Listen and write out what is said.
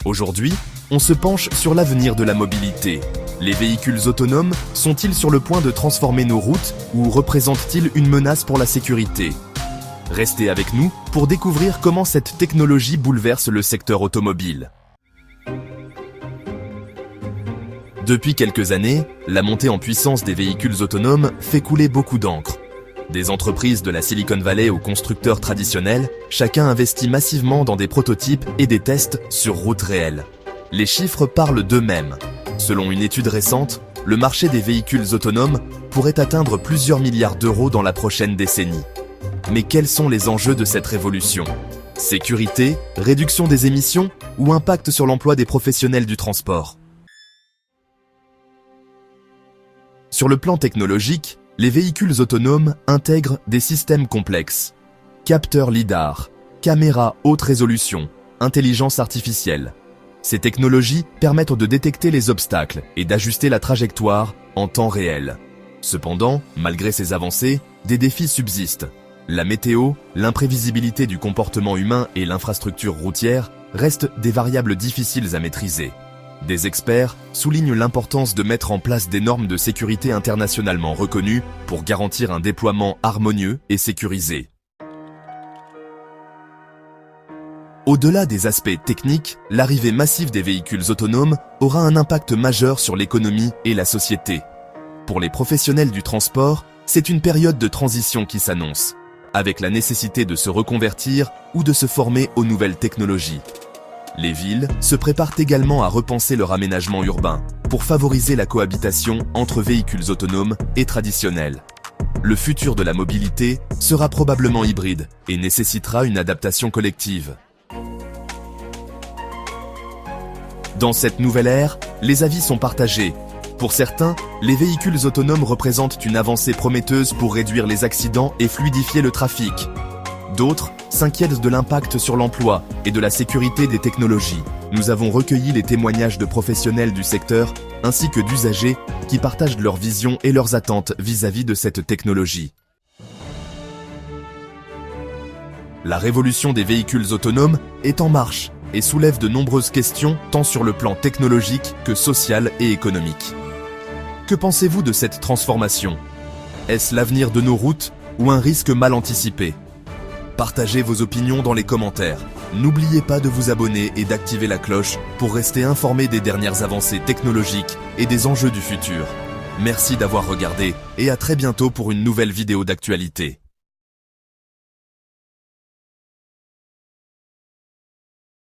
Aujourd'hui, on se penche sur l'avenir de la mobilité. Les véhicules autonomes sont-ils sur le point de transformer nos routes ou représentent-ils une menace pour la sécurité? Restez avec nous pour découvrir comment cette technologie bouleverse le secteur automobile. Depuis quelques années, la montée en puissance des véhicules autonomes fait couler beaucoup d'encre. Des entreprises de la Silicon Valley aux constructeurs traditionnels, chacun investit massivement dans des prototypes et des tests sur route réelle. Les chiffres parlent d'eux-mêmes. Selon une étude récente, le marché des véhicules autonomes pourrait atteindre plusieurs milliards d'euros dans la prochaine décennie. Mais quels sont les enjeux de cette révolution? Sécurité, réduction des émissions ou impact sur l'emploi des professionnels du transport? Sur le plan technologique, les véhicules autonomes intègrent des systèmes complexes. Capteurs lidar, caméras haute résolution, intelligence artificielle. Ces technologies permettent de détecter les obstacles et d'ajuster la trajectoire en temps réel. Cependant, malgré ces avancées, des défis subsistent. La météo, l'imprévisibilité du comportement humain et l'infrastructure routière restent des variables difficiles à maîtriser. Des experts soulignent l'importance de mettre en place des normes de sécurité internationalement reconnues pour garantir un déploiement harmonieux et sécurisé. Au-delà des aspects techniques, l'arrivée massive des véhicules autonomes aura un impact majeur sur l'économie et la société. Pour les professionnels du transport, c'est une période de transition qui s'annonce, avec la nécessité de se reconvertir ou de se former aux nouvelles technologies. Les villes se préparent également à repenser leur aménagement urbain pour favoriser la cohabitation entre véhicules autonomes et traditionnels. Le futur de la mobilité sera probablement hybride et nécessitera une adaptation collective. Dans cette nouvelle ère, les avis sont partagés. Pour certains, les véhicules autonomes représentent une avancée prometteuse pour réduire les accidents et fluidifier le trafic. D'autres s'inquiètent de l'impact sur l'emploi et de la sécurité des technologies. Nous avons recueilli les témoignages de professionnels du secteur ainsi que d'usagers qui partagent leur vision et leurs attentes vis-à-vis de cette technologie. La révolution des véhicules autonomes est en marche et soulève de nombreuses questions tant sur le plan technologique que social et économique. Que pensez-vous de cette transformation? Est-ce l'avenir de nos routes ou un risque mal anticipé? Partagez vos opinions dans les commentaires. N'oubliez pas de vous abonner et d'activer la cloche pour rester informé des dernières avancées technologiques et des enjeux du futur. Merci d'avoir regardé et à très bientôt pour une nouvelle vidéo d'actualité.